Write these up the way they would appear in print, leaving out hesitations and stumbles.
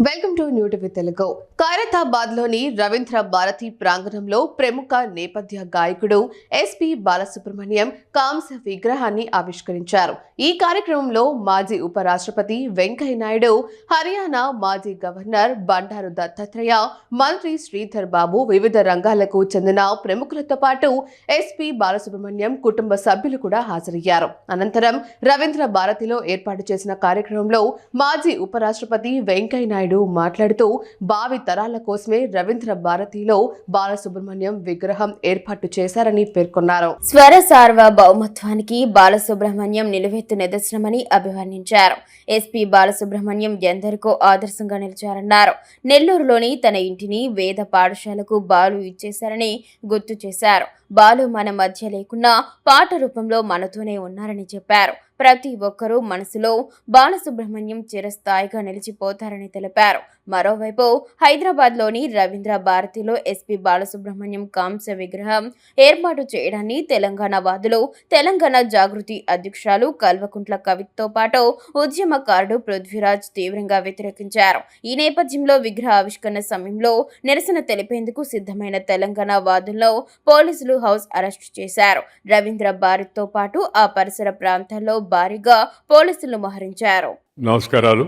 Welcome to new TV Telugu. Khairatabad లోని రవీంద్ర భారతి ప్రాంగణంలో ప్రముఖ నేపథ్య గాయకుడు ఎస్పి బాలసుబ్రహ్మణ్యం కాంస్య విగ్రహాన్ని ఆవిష్కరించారు. ఈ కార్యక్రమంలో మాజీ ఉపరాష్ట్రపతి వెంకయ్య నాయుడు, హర్యానా మాజీ గవర్నర్ బండారు దత్తాత్రేయ, మంత్రి శ్రీధర్ బాబు, వివిధ రంగాలకు చెందిన ప్రముఖులతో పాటు ఎస్పి బాలసుబ్రహ్మణ్యం కుటుంబ సభ్యులు కూడా హాజరయ్యారు. అనంతరం రవీంద్ర భారతిలో ఏర్పాటు చేసిన కార్యక్రమంలో మాజీ ఉపరాష్ట్రపతి వెంకయ్య నాయుడు మాట్లాడుతూ భావి తరాల కోసమే రవీంద్ర భారతిలో బాలసుబ్రహ్మణ్యం విగ్రహం ఏర్పాటు చేశారని పేర్కొన్నారు. స్వర సార్వభౌమత్వానికి బాలసుబ్రహ్మణ్యం నిలువెత్తు నిదర్శనమని అభివర్ణించారు. ఎస్పీ బాలసుబ్రహ్మణ్యం ఎందరికో ఆదర్శంగా నిలిచారన్నారు. నెల్లూరులోని తన ఇంటిని వేద పాఠశాలకు బాలు ఇచ్చేశారని గుర్తు చేశారు. బాలు మన మధ్య లేకున్నా పాట రూపంలో మనతోనే ఉన్నారని చెప్పారు. ప్రతి ఒక్కరూ మనసులో బాలసుబ్రహ్మణ్యం చిరస్థాయిగా నిలిచిపోతారని తెలిపారు. మరోవైపు హైదరాబాద్లోని రవీంద్ర భారతిలో ఎస్పీ బాలసుబ్రహ్మణ్యం కాంస్య విగ్రహం ఏర్పాటు చేయడాన్ని తెలంగాణ వాదులు, తెలంగాణ జాగృతి అధ్యక్షురాలు కల్వకుంట్ల కవితతో పాటు ఉద్యమకారుడు పృథ్వీరాజ్ తీవ్రంగా వ్యతిరేకించారు. ఈ నేపథ్యంలో విగ్రహ ఆవిష్కరణ సమయంలో నిరసన తెలిపేందుకు సిద్ధమైన తెలంగాణ వాదుల్లో పోలీసులు హౌస్ అరెస్టు చేశారు. రవీంద్ర భారతితో పాటు ఆ పరిసర ప్రాంతాల్లో భారీగా పోలీసులు మోహరించారు. నమస్కారాలు.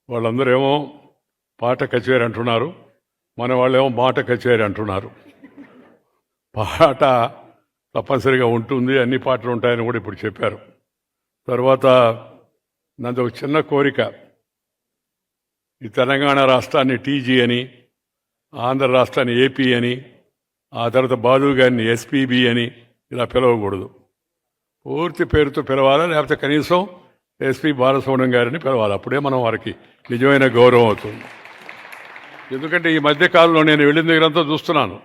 వాళ్ళందరూ ఏమో పాట కచేరీ అంటున్నారు, మన వాళ్ళేమో మాట కచేరీ అంటున్నారు. పాట తప్పనిసరిగా ఉంటుంది, అన్ని పాటలు ఉంటాయని కూడా ఇప్పుడు చెప్పారు. తర్వాత నాది ఒక చిన్న కోరిక, ఈ తెలంగాణ రాష్ట్రాన్ని టీజీ అని, ఆంధ్ర రాష్ట్రాన్ని ఏపీ అని, ఆ తర్వాత బాలు గారిని ఎస్పీబీ అని ఇలా పిలవకూడదు. పూర్తి పేరుతో పిలవాలా, లేకపోతే కనీసం ఎస్పి బాలసుబ్రహ్మణ్యం గారిని పిలవాలి. అప్పుడే మనం వారికి నిజమైన గౌరవం అవుతుంది. ఎందుకంటే ఈ మధ్యకాలంలో నేను వెళ్ళిన దగ్గరంతా చూస్తున్నాను,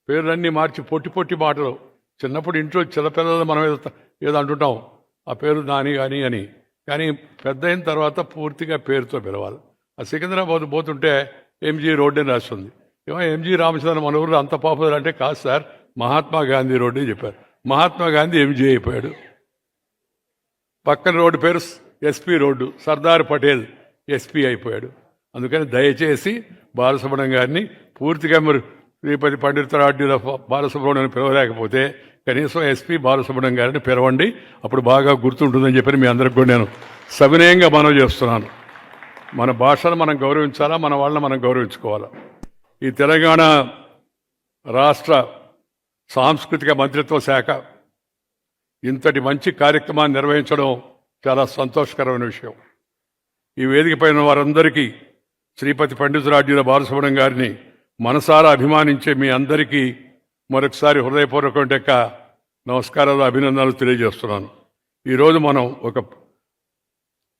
పేర్లన్నీ మార్చి పొట్టి పొట్టి మాటలు. చిన్నప్పుడు ఇంట్లో చిన్నపిల్లలు మనం ఏదో అంటుంటాం, ఆ పేరు నాని కానీ అని, కానీ పెద్ద అయిన తర్వాత పూర్తిగా పేరుతో పిలవాలి. ఆ సికింద్రాబాద్ పోతుంటే ఎంజీ రోడ్డు అని రాస్తుంది. ఏమో ఎంజీ రామచంద్రన్ మన ఊరు అంత పాపులర్ అంటే, కాదు సార్ మహాత్మా గాంధీ రోడ్డు అని చెప్పారు. మహాత్మా గాంధీ ఎంజీ అయిపోయాడు. పక్కన రోడ్డు పేరు SP road, Sardar Patel SP అయిపోయాడు. అందుకని దయచేసి బాలసుబ్రహ్మణ్యం గారిని పూర్తిగా మీరు శ్రీపతి పండితురాడ్యుల బాలసుబ్రహ్మణ్యం పిలవలేకపోతే కనీసం ఎస్పీ బాలసుబ్రహ్మణ్యం గారిని పిలవండి, అప్పుడు బాగా గుర్తుంటుందని చెప్పి మీ అందరికి కూడా నేను సవినయంగా మనవి చేస్తున్నాను. మన భాషను మనం గౌరవించాలా, మన వాళ్ళని మనం గౌరవించుకోవాలా. ఈ తెలంగాణ రాష్ట్ర సాంస్కృతిక మంత్రిత్వ శాఖ ఇంతటి మంచి కార్యక్రమాన్ని నిర్వహించడం చాలా సంతోషకరమైన విషయం. ఈ వేదిక పైన వారందరికీ శ్రీపతి పండితురాడ్యుల బాలసుబ్రహ్మణ్యం గారిని మనసారా అభిమానించే మీ అందరికీ మరొకసారి హృదయపూర్వక నమస్కారాలు, అభినందనలు తెలియజేస్తున్నాను. ఈరోజు మనం ఒక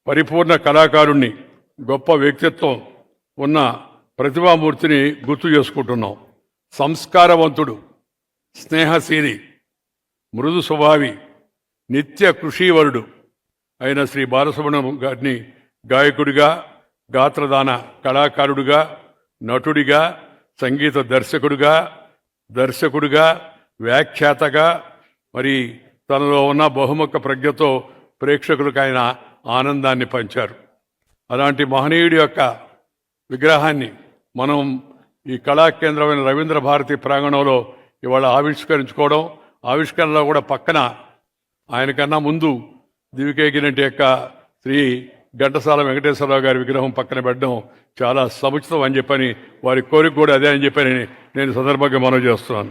పరిపూర్ణ కళాకారుణ్ణి, గొప్ప వ్యక్తిత్వం ఉన్న ప్రతిభామూర్తిని గుర్తు చేసుకుంటున్నాం. సంస్కారవంతుడు, స్నేహశీలి, మృదు స్వభావి, నిత్య కృషీవరుడు అయిన శ్రీ బాలసుబ్రహ్మణ్యం గారిని గాయకుడిగా, గాత్రదాన కళాకారుడిగా, నటుడిగా, సంగీత దర్శకుడిగా, వ్యాఖ్యాతగా, మరి తనలో ఉన్న బహుముఖ ప్రజ్ఞతో ప్రేక్షకులకు ఆయన ఆనందాన్ని పంచారు. అలాంటి మహనీయుడి యొక్క విగ్రహాన్ని మనం ఈ కళాకేంద్రమైన రవీంద్ర భారతి ప్రాంగణంలో ఇవాళ ఆవిష్కరించుకోవడం, ఆవిష్కరణలో కూడా పక్కన ఆయనకన్నా ముందు దివికేగినటి యొక్క శ్రీ ఘంటసాల వెంకటేశ్వరరావు గారి విగ్రహం పక్కన పెట్టడం చాలా సముచితం అని చెప్పని, వారి కోరిక కూడా అదే అని చెప్పని నేను సందర్భంగా మనవి చేస్తున్నాను.